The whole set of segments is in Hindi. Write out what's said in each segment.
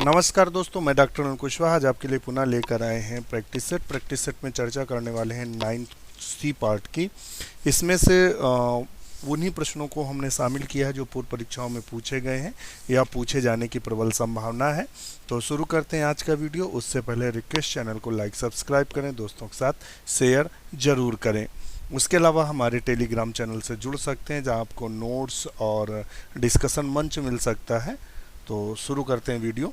नमस्कार दोस्तों, मैं डॉक्टर अनिल कुशवाहा आज आपके लिए पुनः लेकर आए हैं प्रैक्टिस सेट में चर्चा करने वाले हैं 9th सी पार्ट की। इसमें से उन्हीं प्रश्नों को हमने शामिल किया है जो पूर्व परीक्षाओं में पूछे गए हैं या पूछे जाने की प्रबल संभावना है। तो शुरू करते हैं आज का वीडियो। उससे पहले रिक्वेस्ट, चैनल को लाइक सब्सक्राइब करें, दोस्तों के साथ शेयर जरूर करें। उसके अलावा हमारे टेलीग्राम चैनल से जुड़ सकते हैं जहां आपको नोट्स और डिस्कशन मंच मिल सकता है। तो शुरू करते हैं वीडियो।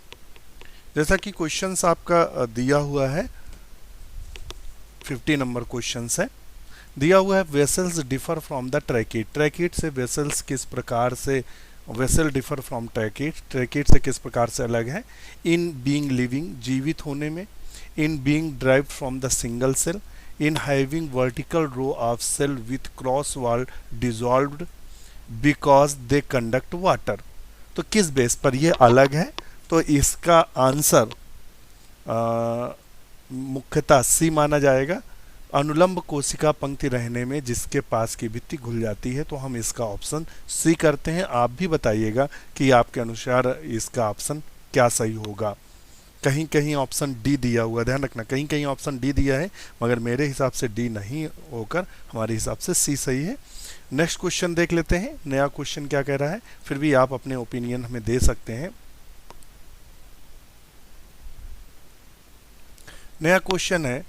जैसा कि क्वेश्चंस आपका दिया हुआ है, 50 नंबर क्वेश्चंस है। दिया हुआ है vessels differ from the tracheid. Tracheid से वेसल्स किस प्रकार से, vessel differ from tracheid, tracheid से किस प्रकार से अलग है। इन बीइंग लिविंग, जीवित होने में। In being drive from the single cell. In having vertical row of cell with cross wall dissolved because they conduct water. तो किस बेस पर यह अलग है? तो इसका आंसर मुख्यतः सी माना जाएगा। अनुलंब कोशिका पंक्ति रहने में जिसके पास की भित्ति घुल जाती है, तो हम इसका ऑप्शन सी करते हैं। आप भी बताइएगा कि आपके अनुसार इसका ऑप्शन क्या सही होगा। कहीं कहीं ऑप्शन डी दिया हुआ, ध्यान रखना, कहीं कहीं ऑप्शन डी दिया है, मगर मेरे हिसाब से डी नहीं होकर हमारे हिसाब से सी सही है। नेक्स्ट क्वेश्चन देख लेते हैं, नया क्वेश्चन क्या कह रहा है। फिर भी आप अपने ओपिनियन हमें दे सकते हैं। नया क्वेश्चन है,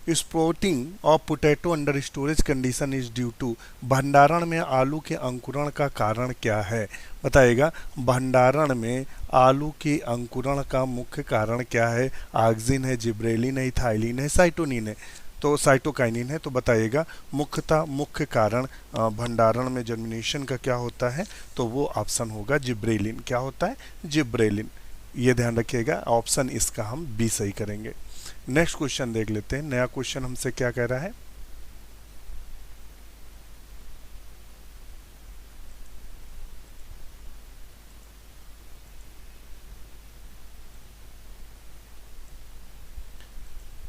sprouting of potato under storage condition is due to. भंडारण में आलू के अंकुरण का कारण क्या है? बताइएगा, भंडारण में आलू के अंकुरण का मुख्य कारण क्या है? ऑक्सिन है, जिब्रेलिन है, इथाइलिन है, साइटोनिन है, तो साइटोकाइनिन है। तो बताइएगा मुख्यतः मुख्य कारण भंडारण में जर्मिनेशन का क्या होता है? तो वो ऑप्शन होगा जिब्रेलिन। क्या होता है? जिब्रेलिन। ये ध्यान रखिएगा, ऑप्शन इसका हम बी सही करेंगे। नेक्स्ट क्वेश्चन देख लेते हैं। नया क्वेश्चन हमसे क्या कह रहा है।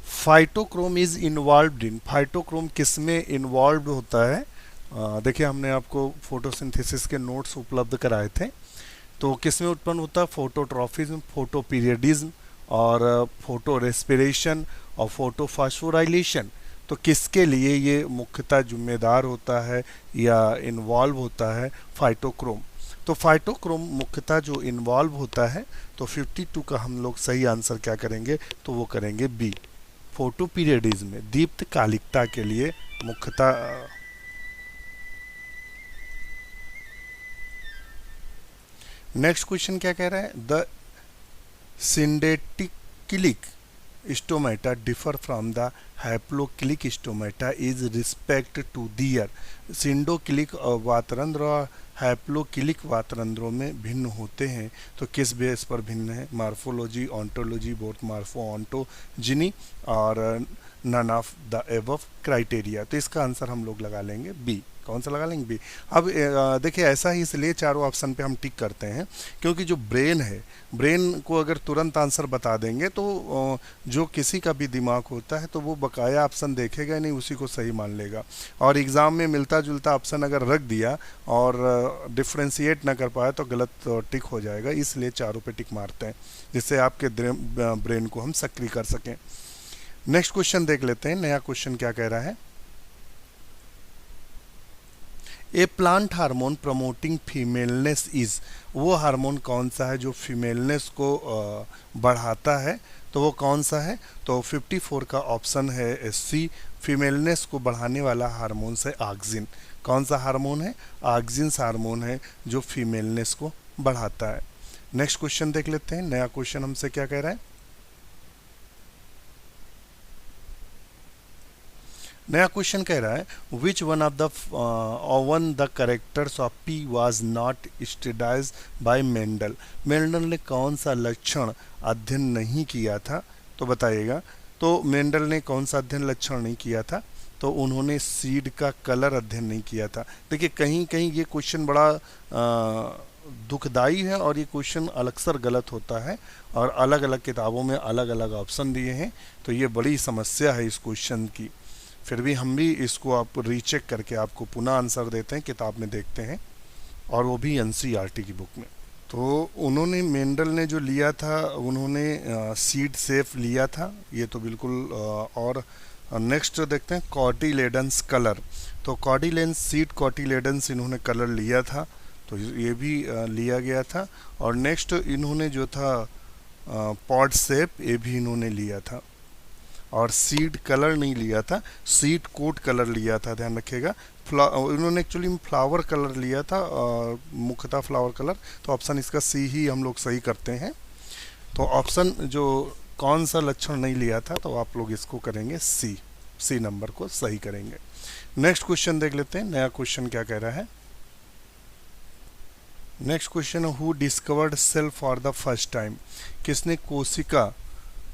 Phytochrome is involved in. Phytochrome किस में इन्वॉल्व होता है? देखिए, हमने आपको फोटोसिंथेसिस के नोट्स उपलब्ध कराए थे। तो किसमें उत्पन्न होता है? फोटोट्रॉफिज्म, फोटोपीरियडिज्म और फोटो रेस्पिरेशन और फोटोफॉस्फोराइलेशन। तो किसके लिए ये मुख्यतः जिम्मेदार होता है या इन्वॉल्व होता है? फाइटोक्रोम। तो फाइटोक्रोम मुख्यतः जो इन्वॉल्व होता है, तो 52 का हम लोग सही आंसर क्या करेंगे? तो वो करेंगे बी, फोटोपीरियडिज्म में, दीप्तकालिकता के लिए मुख्यतः। नेक्स्ट क्वेश्चन क्या कह रहा है। The syndetocheilic stomata differ from the haplocheilic stomata is respect to their. Syndetocheilic वातरंध्र और हैप्लोक्लिक वातरंध्रों में भिन्न होते हैं, तो किस बेस पर भिन्न है? Morphology, ontology, both morpho ontogeny और none of the above criteria. तो इसका आंसर हम लोग लगा लेंगे बी। कौन सा लगा लेंगे? बी। अब देखिए, ऐसा ही इसलिए चारों ऑप्शन पे हम टिक करते हैं क्योंकि जो ब्रेन है, ब्रेन को अगर तुरंत आंसर बता देंगे तो जो किसी का भी दिमाग होता है तो वो बकाया ऑप्शन देखेगा नहीं, उसी को सही मान लेगा। और एग्ज़ाम में मिलता जुलता ऑप्शन अगर रख दिया और डिफ्रेंशिएट ना कर पाया तो गलत टिक हो जाएगा। इसलिए चारों पे टिक मारते हैं जिससे आपके ब्रेन को हम सक्रिय कर सकें। नेक्स्ट क्वेश्चन देख लेते हैं। नया क्वेश्चन क्या कह रहा है। ए plant hormone promoting femaleness is. वो हार्मोन कौन सा है जो फीमेलनेस को बढ़ाता है? तो वो कौन सा है? तो 54 का ऑप्शन है सी, फीमेलनेस को बढ़ाने वाला हार्मोन है ऑक्सिन। कौन सा हार्मोन है? ऑक्सिन हार्मोन है जो फीमेलनेस को बढ़ाता है। नेक्स्ट क्वेश्चन देख लेते हैं। नया क्वेश्चन हमसे क्या कह रहा है। नया क्वेश्चन कह रहा है, विच one of the characters of P was not studies bye Mendel. Mendel ने कौन सा लक्षण अध्ययन नहीं किया था? तो बताइएगा, तो मेंडल ने कौन सा अध्ययन लक्षण नहीं किया था? तो उन्होंने सीड का कलर अध्ययन नहीं किया था। देखिए, कहीं कहीं ये क्वेश्चन बड़ा दुखदाई है और ये क्वेश्चन अक्सर गलत होता है और अलग अलग किताबों में अलग अलग ऑप्शन दिए हैं, तो ये बड़ी समस्या है इस क्वेश्चन की। फिर भी हम भी इसको आप रीचेक करके आपको पुनः आंसर देते हैं, किताब में देखते हैं, और वो भी एनसीईआरटी की बुक में। तो उन्होंने मेंडल ने जो लिया था, उन्होंने सीड सेफ लिया था, ये तो बिल्कुल और नेक्स्ट देखते हैं कॉटिलेडन्स कलर। तो कॉटिलेंस सीड कॉटिलेडन्स इन्होंने कलर लिया था, तो ये भी लिया गया था। और नेक्स्ट इन्होंने जो था पॉड सेप, ये भी इन्होंने लिया था। और सीड कलर नहीं लिया था, सीड कोट कलर लिया था, ध्यान रखिएगा। इन्होंने एक्चुअली में फ्लावर कलर लिया था, मुख्यतः फ्लावर कलर। तो ऑप्शन इसका सी ही हम लोग सही करते हैं। तो ऑप्शन जो कौन सा लक्षण नहीं लिया था, तो आप लोग इसको करेंगे सी नंबर को सही करेंगे। नेक्स्ट क्वेश्चन देख लेते हैं, नया क्वेश्चन क्या कह रहा है। Next question, who discovered cell for the first time. किसने कोशिका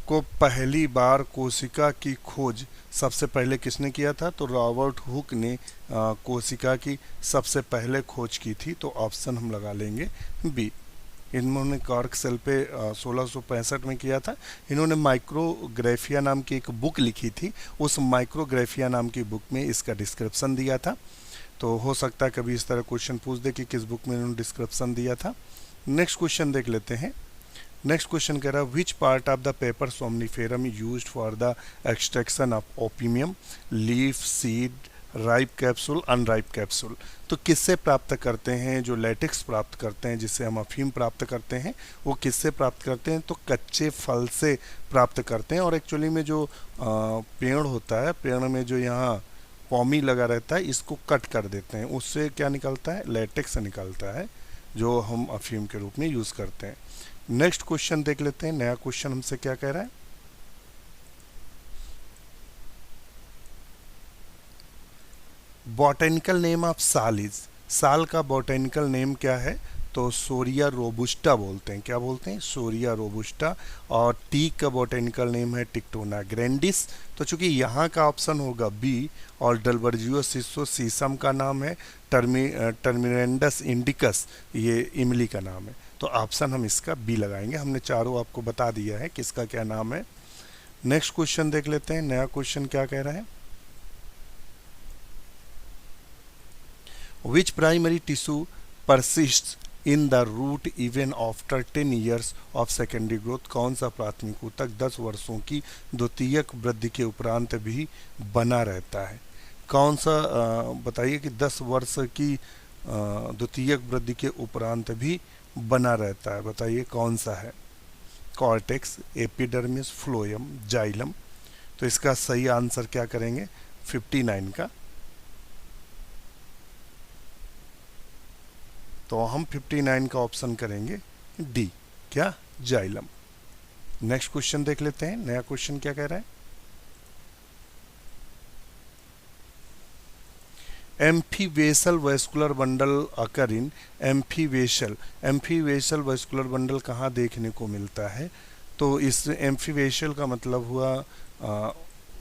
को पहली बार, कोशिका की खोज सबसे पहले किसने किया था? तो रॉबर्ट हुक ने कोशिका की सबसे पहले खोज की थी। तो ऑप्शन हम लगा लेंगे बी। इन्होंने कॉर्क सेल पे 1665 में किया था। इन्होंने माइक्रोग्राफिया नाम की एक बुक लिखी थी, उस माइक्रोग्राफिया नाम की बुक में इसका डिस्क्रिप्शन दिया था। तो हो सकता है कभी इस तरह क्वेश्चन पूछ दे कि किस बुक में इन्होंने डिस्क्रिप्शन दिया था। नेक्स्ट क्वेश्चन देख लेते हैं। नेक्स्ट क्वेश्चन कह रहा है which part of the paper सोमनिफेरम used for the extraction of opium, leaf, seed, ripe capsule, unripe capsule. तो किससे प्राप्त करते हैं? जो लेटेक्स प्राप्त करते हैं, जिससे हम अफीम प्राप्त करते हैं, वो किससे प्राप्त करते हैं? तो कच्चे फल से प्राप्त करते हैं। और एक्चुअली में जो पेड़ होता है, पेड़ में जो यहाँ पॉमी लगा रहता है, इसको कट कर देते हैं, उससे क्या निकलता है? लेटेक्स निकलता है, जो हम अफीम के रूप में यूज़ करते हैं। नेक्स्ट क्वेश्चन देख लेते हैं, नया क्वेश्चन हमसे क्या कह रहा है। बॉटेनिकल नेम ऑफ साल इज। साल का बॉटेनिकल नेम क्या है? तो सोरिया रोबुस्टा बोलते हैं। क्या बोलते हैं? सोरिया रोबुस्टा। और टीक का बॉटेनिकल नेम है टिक्टोना ग्रैंडिस। तो चूंकि यहाँ का ऑप्शन होगा बी, और डलबर्जियो सिसो सीसम का नाम है, टर्मिनेंडस इंडिकस ये इमली का नाम है। तो ऑप्शन हम इसका बी लगाएंगे। हमने चारों आपको बता दिया है किसका क्या नाम है। नेक्स्ट क्वेश्चन देख लेते हैं, नया क्वेश्चन क्या कह रहा है। Which primary tissue persist in the root even after 10 years of secondary growth. कौन सा प्राथमिक ऊतक 10 वर्षों की द्वितीयक वृद्धि के उपरांत भी बना रहता है? कौन सा बताइए कि 10 वर्ष की द्वितीयक वृद्धि के उपरांत भी बना रहता है, बताइए कौन सा है? Cortex, epidermis, phloem, xylem. तो इसका सही आंसर क्या करेंगे? 59 का। तो हम 59 का ऑप्शन करेंगे डी, क्या? जाइलम। नेक्स्ट क्वेश्चन देख लेते हैं, नया क्वेश्चन क्या कह रहा है। एम्फीवेसल वेस्कुलर बंडल अकर इन एम्फीवेसल। एम्फीवेसल वेस्कुलर बंडल कहाँ देखने को मिलता है? तो इस एम्फीवेसल का मतलब हुआ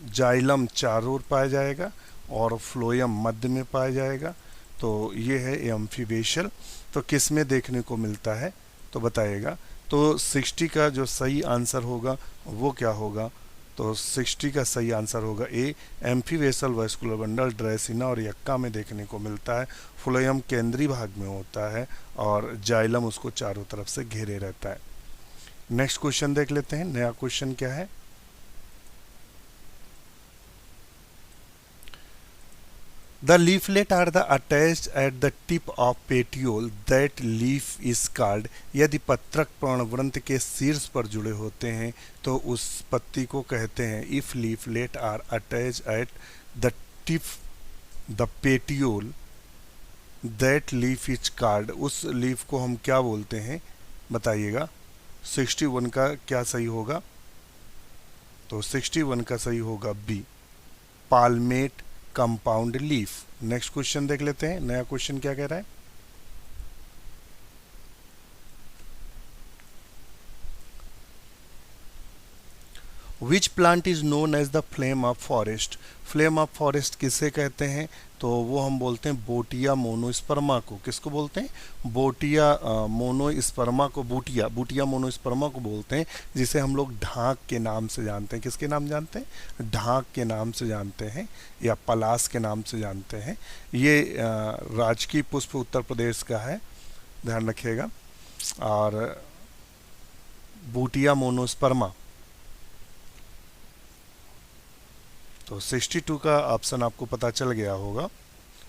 जाइलम चारों ओर पाया जाएगा और फ्लोएम मध्य में पाया जाएगा। तो ये है एम्फीवेसल। तो किस में देखने को मिलता है तो बताइएगा। तो 60 का जो सही आंसर होगा वो क्या होगा? तो 60 का सही आंसर होगा ए, एम्फीवेसल वेस्कुलर बंडल ड्रेसिना और यक्का में देखने को मिलता है। फ्लोएम केंद्रीय भाग में होता है और जाइलम उसको चारों तरफ से घेरे रहता है। नेक्स्ट क्वेश्चन देख लेते हैं, नया क्वेश्चन क्या है। The leaflet are the attached at the tip of petiole that leaf is called। यदि पत्रक पर्णवृंत के शीर्ष पर जुड़े होते हैं तो उस पत्ती को कहते हैं। If leaflet are attached at the tip the petiole that leaf is called, उस लीफ को हम क्या बोलते हैं बताइएगा। 61 का क्या सही होगा? तो 61 का सही होगा B, palmate compound leaf. Next question देख लेते हैं, नया क्वेश्चन क्या कह रहा है। Which plant is known as the flame of forest. Flame of forest किसे कहते हैं? तो वो हम बोलते हैं बोटिया मोनोस्पर्मा को। किसको बोलते हैं? बोटिया मोनोस्पर्मा को, बूटिया मोनोस्पर्मा को बोलते हैं, जिसे हम लोग ढाक के नाम से जानते हैं। किसके नाम जानते हैं? ढाक के नाम से जानते हैं या पलास के नाम से जानते हैं। ये राजकीय पुष्प उत्तर प्रदेश का है, ध्यान रखिएगा। और बूटिया मोनोस्पर्मा। तो 62 का ऑप्शन आपको पता चल गया होगा।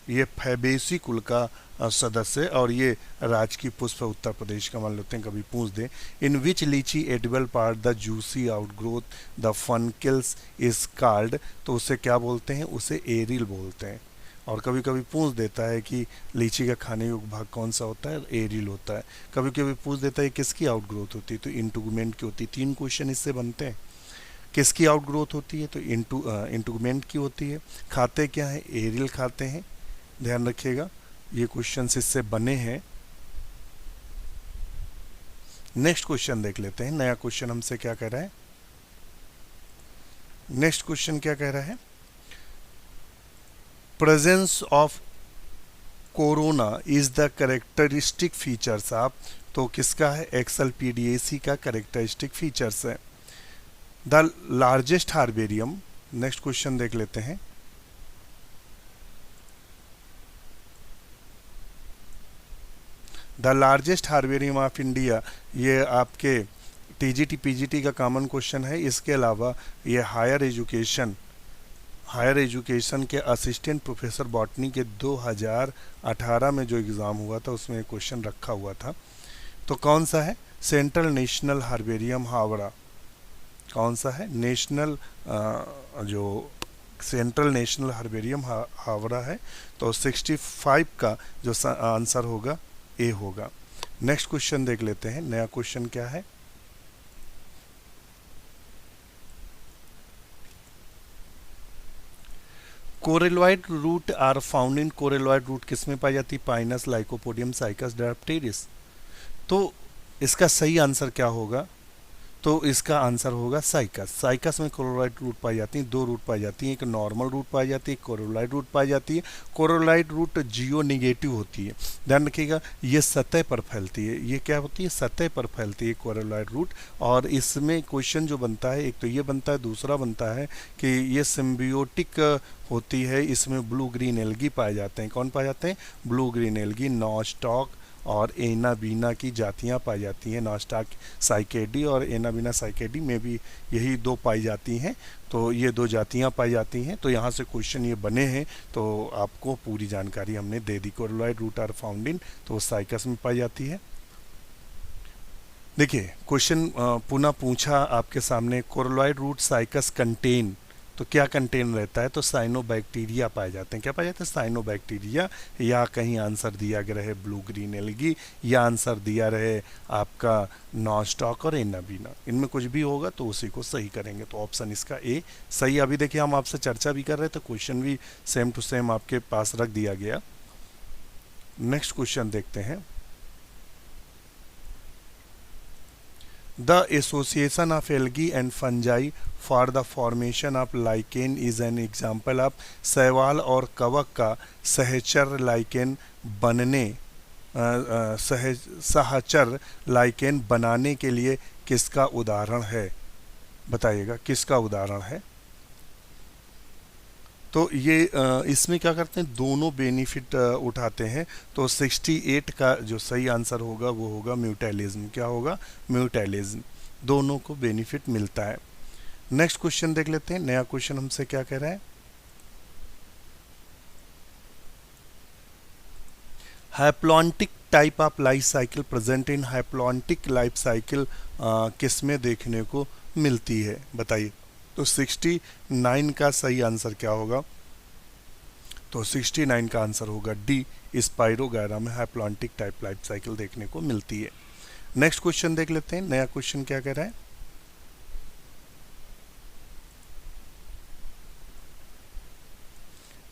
ये फैबेसी कुल का सदस्य है और ये राजकीय पुष्प है उत्तर प्रदेश का। मान लेते हैं कभी पूछ दे, in which litchi edible part the juicy outgrowth the funicles is called, तो उसे क्या बोलते हैं, उसे एरिल बोलते हैं। और कभी कभी पूछ देता है कि लीची का खाने योग्य भाग कौन सा होता है, एरिल होता है। कभी कभी पूछ देता है किसकी आउटग्रोथ होती है, तो इंटुगमेंट की होती है। 3 क्वेश्चन इससे बनते हैं। किसकी आउटग्रोथ होती है, तो इंटुगमेंट की होती है। खाते क्या है, एरिल खाते हैं, ध्यान रखिएगा। ये क्वेश्चन इससे बने हैं। नेक्स्ट क्वेश्चन देख लेते हैं। नया क्वेश्चन हमसे क्या कह रहा है, नेक्स्ट क्वेश्चन क्या कह रहा है, presence of corona is the characteristic features of, तो किसका है, एक्सएलपीडीएसी का कैरेक्टरिस्टिक फीचर्स है। The largest herbarium, next question देख लेते हैं। The largest herbarium of India, ये आपके टीजीटी पीजीटी का कॉमन क्वेश्चन है। इसके अलावा ये हायर एजुकेशन के असिस्टेंट प्रोफेसर बॉटनी के 2018 में जो एग्ज़ाम हुआ था उसमें क्वेश्चन रखा हुआ था। तो कौन सा है, सेंट्रल नेशनल हार्बेरियम हावड़ा। कौन सा है, नेशनल जो सेंट्रल नेशनल हार्बेरियम हावड़ा है। तो 65 का जो आंसर होगा ए होगा। नेक्स्ट क्वेश्चन देख लेते हैं। नया क्वेश्चन क्या है, coralloid root are found in, coralloid root किसमें पाई जाती है, पाइनस, लाइकोपोडियम, साइकस, डायप्टेरिस। तो इसका सही आंसर क्या होगा, तो इसका आंसर होगा साइकस। साइकस में कोरोलॉइड रूट पाई जाती हैं, 2 रूट पाई जाती हैं, एक नॉर्मल रूट पाई जाती है, कोरोलॉइड रूट पाई जाती है। कोरोलॉइड रूट जियो नेगेटिव होती है, ध्यान रखिएगा। ये सतह पर फैलती है, ये क्या होती है, सतह पर फैलती है कोरोलॉइड रूट। और इसमें क्वेश्चन जो बनता है, एक तो ये बनता है, दूसरा बनता है कि ये सिम्बियोटिक होती है। इसमें ब्लू ग्रीन एल्गी पाए जाते हैं। कौन पाए जाते हैं, ब्लू ग्रीन एल्गी, नॉस्टॉक और एनाबीना की जातियां पाई जाती हैं। नॉस्टॉक साइकेडी और एनाबीना साइकेडी में भी यही 2 पाई जाती हैं। तो ये 2 जातियां पाई जाती हैं। तो यहाँ से क्वेश्चन ये बने हैं। तो आपको पूरी जानकारी हमने दे दी। Coralloid root are found in, तो वो साइकस में पाई जाती है। देखिए क्वेश्चन पुनः पूछा आपके सामने, कोरोलॉइड रूट साइकस कंटेन, तो क्या कंटेन रहता है, तो साइनोबैक्टीरिया पाए जाते हैं। क्या पाए जाते हैं, साइनोबैक्टीरिया। या कहीं आंसर दिया गया रहे ब्लू ग्रीन एल्गी, या आंसर दिया रहे आपका नॉस्टॉक और एनाबीना, इनमें कुछ भी होगा तो उसी को सही करेंगे। तो ऑप्शन इसका ए सही। अभी देखिए हम आपसे चर्चा भी कर रहे थे, क्वेश्चन भी सेम टू सेम आपके पास रख दिया गया। नेक्स्ट क्वेश्चन देखते हैं। The association of algae and fungi for the formation of lichen is an example of शैवाल और कवक का सहचर लाइकेन बनने सहचर लाइकेन बनाने के लिए किसका उदाहरण है, बताइएगा किसका उदाहरण है। तो ये इसमें क्या करते हैं, दोनों बेनिफिट उठाते हैं। तो 68 का जो सही आंसर होगा वो होगा म्यूटेलिज्म। क्या होगा, म्यूटेलिज्म। दोनों को बेनिफिट मिलता है। नेक्स्ट क्वेश्चन देख लेते हैं। नया क्वेश्चन हमसे क्या कह रहा है, haplontic type of life cycle present in, haplontic life cycle किस में देखने को मिलती है, बताइए। तो 69 का सही आंसर क्या होगा, तो 69 का आंसर होगा डी, स्पाइरोगैरा में हैप्लॉन्टिक टाइप लाइफ साइकिल देखने को मिलती है। नेक्स्ट क्वेश्चन देख लेते हैं। नया क्वेश्चन क्या कह रहा है,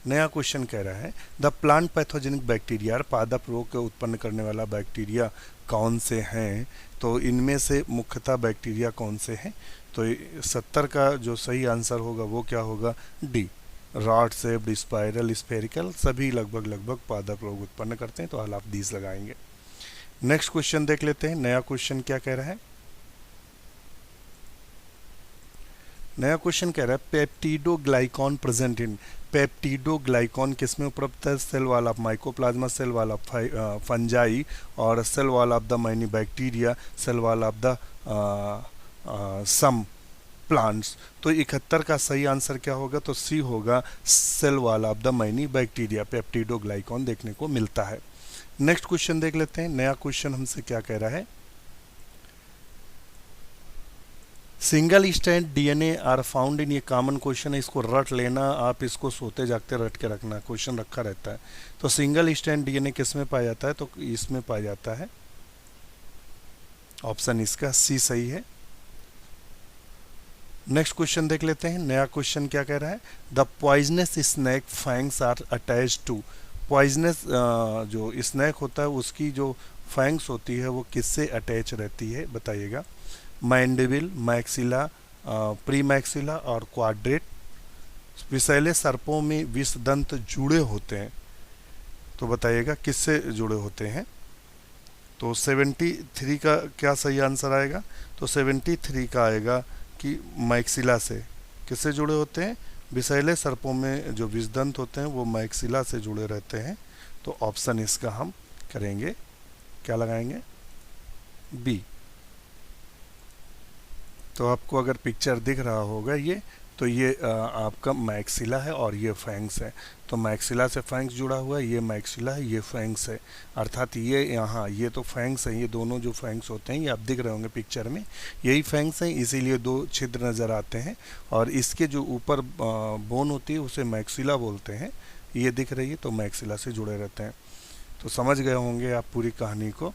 नया क्वेश्चन कह रहा है द प्लांट पैथोजेनिक बैक्टीरिया, पादप रोग को उत्पन्न करने वाला बैक्टीरिया कौन से हैं। तो इनमें से मुख्यतः बैक्टीरिया कौन से हैं, तो 70 का जो सही आंसर होगा वो क्या होगा, D, rod shaped, spiral, spherical, सभी लगभग पादप रोग उत्पन्न करते हैं। तो हाल आप 20 लगाएंगे। नेक्स्ट क्वेश्चन देख लेते हैं। नया क्वेश्चन क्या कह रहा है, नया क्वेश्चन कह रहा है पेप्टिडोग्लाइकॉन प्रेजेंट इन, पेप्टिडोग्लाइकॉन किसमें उपलब्ध है? Cell wall of mycoplasma, cell wall of fungi और cell wall of the many bacteria, cell wall of the some plants. तो 71 का सही आंसर क्या होगा? तो सी होगा, cell wall of the many bacteria peptidoglycan देखने को मिलता है। नेक्स्ट क्वेश्चन देख लेते हैं। नया क्वेश्चन हमसे क्या कह रहा है? Single strand DNA are found in, ये कॉमन क्वेश्चन है, इसको रट लेना, आप इसको सोते जागते रट के रखना, क्वेश्चन रखा रहता है। तो सिंगल स्ट्रैंड डीएनए किस में पाया जाता है? तो इसमें पाया जाता है, ऑप्शन इसका सी सही है। नेक्स्ट क्वेश्चन देख लेते हैं। नया क्वेश्चन क्या कह रहा है? The poisonous snake fangs are attach to, poisonous जो स्नैक होता है उसकी जो फैंग्स होती है वो किससे अटैच रहती है? बताइएगा। मैंडिबिल, मैक्सिला, प्री मैक्सिला और क्वाड्रेट। विषैले सर्पों में विषदंत जुड़े होते हैं, तो बताइएगा किससे जुड़े होते हैं? तो 73 का क्या सही आंसर आएगा? तो 73 का आएगा कि मैक्सिला से। किससे जुड़े होते हैं? विषैले सर्पों में जो विषदंत होते हैं वो मैक्सिला से जुड़े रहते हैं। तो ऑप्शन इसका हम करेंगे, क्या लगाएंगे? बी। तो आपको अगर पिक्चर दिख रहा होगा ये, तो ये आपका मैक्सिला है और ये फैंग्स है। तो मैक्सिला से फैंग्स जुड़ा हुआ है, ये मैक्सिला है, ये फैंग्स है, अर्थात ये यहाँ ये तो फैंग्स है, ये दोनों जो फैंग्स होते हैं ये आप दिख रहे होंगे पिक्चर में, यही फैंग्स हैं, इसीलिए दो छिद्र नज़र आते हैं। और इसके जो ऊपर बोन होती है उसे मैक्सिला बोलते हैं, ये दिख रही है तो मैक्सिला से जुड़े रहते हैं। तो समझ गए होंगे आप पूरी कहानी को,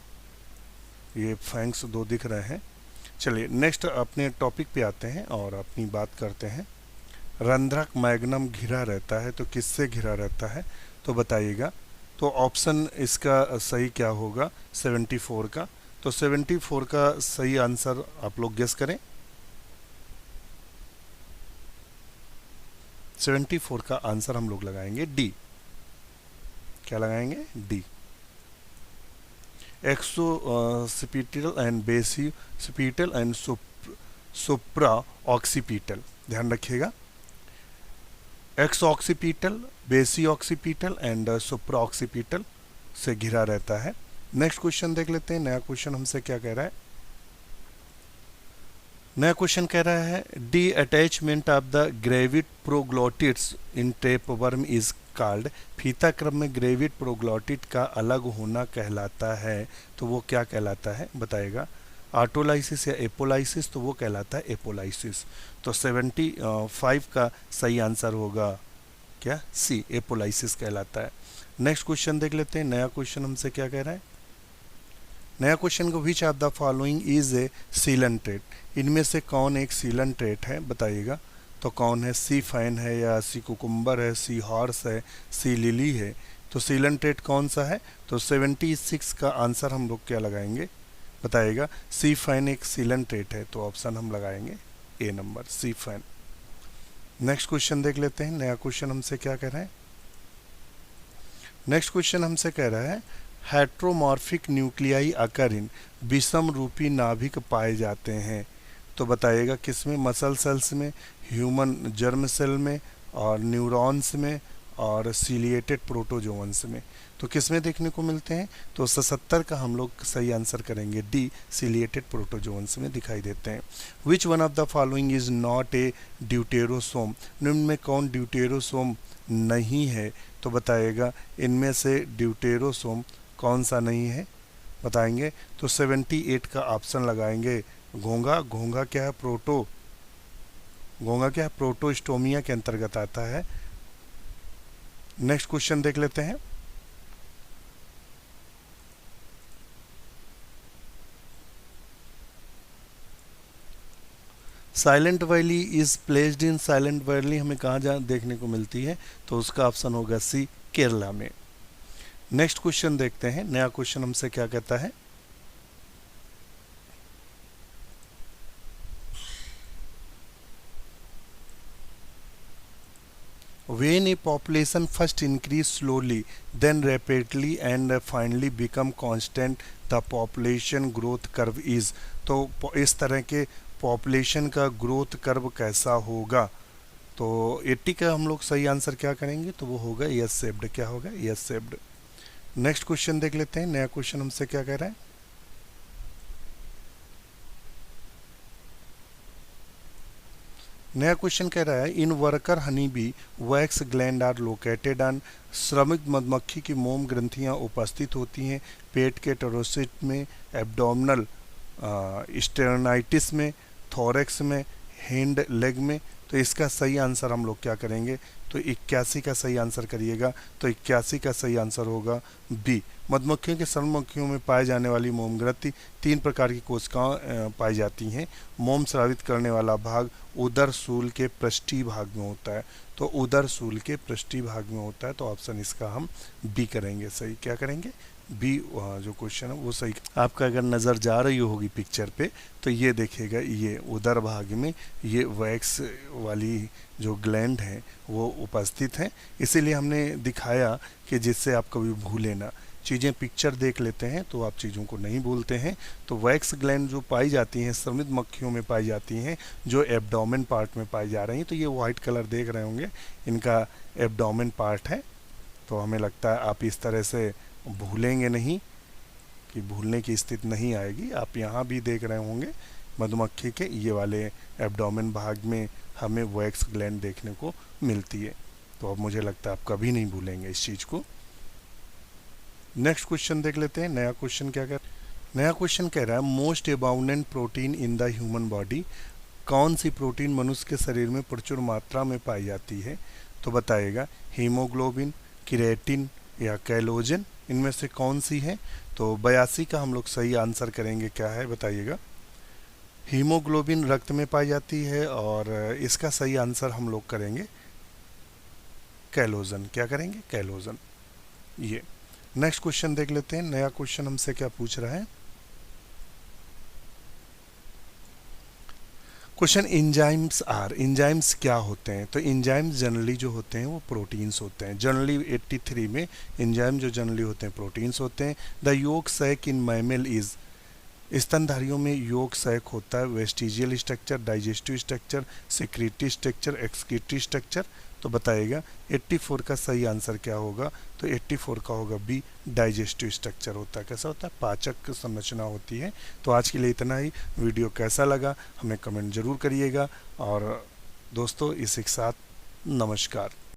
ये फैंग्स दो दिख रहे हैं। चलिए नेक्स्ट अपने टॉपिक पे आते हैं और अपनी बात करते हैं। रंध्रक मैग्नम घिरा रहता है, तो किससे घिरा रहता है? तो बताइएगा। तो ऑप्शन इसका सही क्या होगा? 74 का। तो 74 का सही आंसर आप लोग गेस करें। 74 का आंसर हम लोग लगाएंगे डी। क्या लगाएंगे? D. Exoccipital and basioccipital and supraoccipital, ध्यान रखिएगा। एक्सऑक्सीपिटल, बेसी ऑक्सीपिटल एंड सुप्रा ऑक्सीपिटल से घिरा रहता है। नेक्स्ट क्वेश्चन देख लेते हैं। नया क्वेश्चन हमसे क्या कह रहा है? नया क्वेश्चन कह रहा है D attachment of the gravid proglottids in tapeworm is called, फीता क्रम में ग्रेविड प्रोग्लोटिड का अलग होना कहलाता है, तो वो क्या कहलाता है? बताएगा। ऑटोलाइसिस या एपोलाइसिस, तो वो कहलाता है एपोलाइसिस। तो 75 का सही आंसर होगा क्या? सी, एपोलाइसिस कहलाता है। नेक्स्ट क्वेश्चन देख लेते हैं। नया क्वेश्चन हमसे क्या कह रहा है? नया क्वेश्चन को which of the following is a सीलन ट्रेट, इनमें से कौन एक सीलन ट्रेट है? बताइएगा। तो कौन है? सी फैन है या सी कुकुम्बर है, सी हॉर्स है, सी लिली है? तो सीलन ट्रेट कौन सा है? तो 76 का आंसर हम लोग क्या लगाएंगे? बताइएगा। सी फैन एक सीलन ट्रेट है, तो ऑप्शन हम लगाएंगे ए नंबर, सी फैन। नेक्स्ट क्वेश्चन देख लेते हैं। नया क्वेश्चन हमसे क्या कह रहा है? नेक्स्ट क्वेश्चन हमसे कह रहा है हेट्रोमॉर्फिक न्यूक्लियाई अकर इन, विषम रूपी नाभिक पाए जाते हैं, तो बताइएगा किसमें? मसल सेल्स में, ह्यूमन जर्म सेल में और न्यूरॉन्स में और सीलिएटेड प्रोटोजोन्स में। तो किसमें देखने को मिलते हैं? तो 77 का हम लोग सही आंसर करेंगे डी, सीलिएटेड प्रोटोजोन्स में दिखाई देते हैं। Which one of the following is not a deuterostome, निम्न में कौन ड्यूटेरोसोम नहीं है? तो बताइएगा इनमें से ड्यूटेरोसोम कौन सा नहीं है? बताएंगे। तो 78 का ऑप्शन लगाएंगे घोंघा। घोंघा क्या है? प्रोटो, घोंघा क्या है? प्रोटोस्टोमिया के अंतर्गत आता है। नेक्स्ट क्वेश्चन देख लेते हैं। Silent valley is placed in, silent valley हमें कहाँ जहाँ देखने को मिलती है? तो उसका ऑप्शन होगा सी, केरला में। नेक्स्ट क्वेश्चन देखते हैं। नया क्वेश्चन हमसे क्या कहता है? When a population first increase slowly, then rapidly and finally become constant, the population growth curve is, तो इस तरह के पॉपुलेशन का ग्रोथ कर्व कैसा होगा? तो 80 का हम लोग सही आंसर क्या करेंगे? तो वो होगा एस शेप्ड। क्या होगा? S shaped. नेक्स्ट क्वेश्चन देख लेते हैं। नया क्वेश्चन हमसे क्या कह रहा है? नया क्वेश्चन कह रहा है in worker honey bee wax gland are located on. श्रमिक मधुमक्खी की मोम ग्रंथियां उपस्थित होती हैं पेट के टोरोसिट में, एब्डोमिनल स्टेरनाइटिस में, थोरेक्स में, हैंड लेग में। तो इसका सही आंसर हम लोग क्या करेंगे? तो 81 का सही आंसर करिएगा। तो 81 का सही आंसर होगा बी। मधुमक्खियों के श्रममक्खियों में पाए जाने वाली मोम ग्रंथि 3 प्रकार की कोशिकाएं पाई जाती हैं। मोम स्रावित करने वाला भाग उदर सूल के पृष्ठीय भाग में होता है। तो उदर सूल के पृष्ठीय भाग में होता है। तो ऑप्शन इसका हम बी करेंगे सही। क्या करेंगे? बी जो क्वेश्चन है वो सही। आपका अगर नज़र जा रही होगी पिक्चर पे तो ये देखेगा, ये उदर भाग में ये वैक्स वाली जो ग्लैंड है वो उपस्थित है। इसीलिए हमने दिखाया कि जिससे आप कभी भूले ना, चीज़ें पिक्चर देख लेते हैं तो आप चीज़ों को नहीं भूलते हैं। तो वैक्स ग्लैंड जो पाई जाती हैं श्रमित मक्खियों में पाई जाती हैं, जो एब्डोमेन पार्ट में पाई जा रही हैं। तो ये वाइट कलर देख रहे होंगे, इनका एब्डोमेन पार्ट है। तो हमें लगता है आप इस तरह से भूलेंगे नहीं, कि भूलने की स्थिति नहीं आएगी। आप यहाँ भी देख रहे होंगे मधुमक्खी के ये वाले एब्डोमेन भाग में हमें वैक्स ग्लैंड देखने को मिलती है। तो अब मुझे लगता है आप कभी नहीं भूलेंगे इस चीज़ को। नेक्स्ट क्वेश्चन देख लेते हैं। नया क्वेश्चन क्या कह नया क्वेश्चन कह रहा है most abundant protein in the human body. कौन सी प्रोटीन मनुष्य के शरीर में प्रचुर मात्रा में पाई जाती है? तो बताइएगा हीमोग्लोबिन, क्रिएटिन या कैलोजन, इनमें से कौन सी है? तो 82 का हम लोग सही आंसर करेंगे। क्या है बताइएगा? हीमोग्लोबिन रक्त में पाई जाती है और इसका सही आंसर हम लोग करेंगे कैलोजन। क्या करेंगे? कैलोजन। ये नेक्स्ट क्वेश्चन देख लेते हैं। नया क्वेश्चन हमसे क्या पूछ रहा है? Question enzymes are. इंजाइम्स क्या होते हैं? तो इंजाइम्स जनरली जो होते हैं वो प्रोटीन्स होते हैं। जनरली 83 में इंजाइम जो जनरली होते हैं प्रोटीन्स होते हैं। The yolk sac in mammal is. स्तनधारियों में योक सैक होता है vestigial structure, digestive structure, secretory structure, excretory structure. तो बताइएगा 84 का सही आंसर क्या होगा? तो 84 का होगा बी, डाइजेस्टिव स्ट्रक्चर होता है। कैसा होता है? पाचक संरचना होती है। तो आज के लिए इतना ही। वीडियो कैसा लगा हमें कमेंट जरूर करिएगा। और दोस्तों इसी के साथ नमस्कार।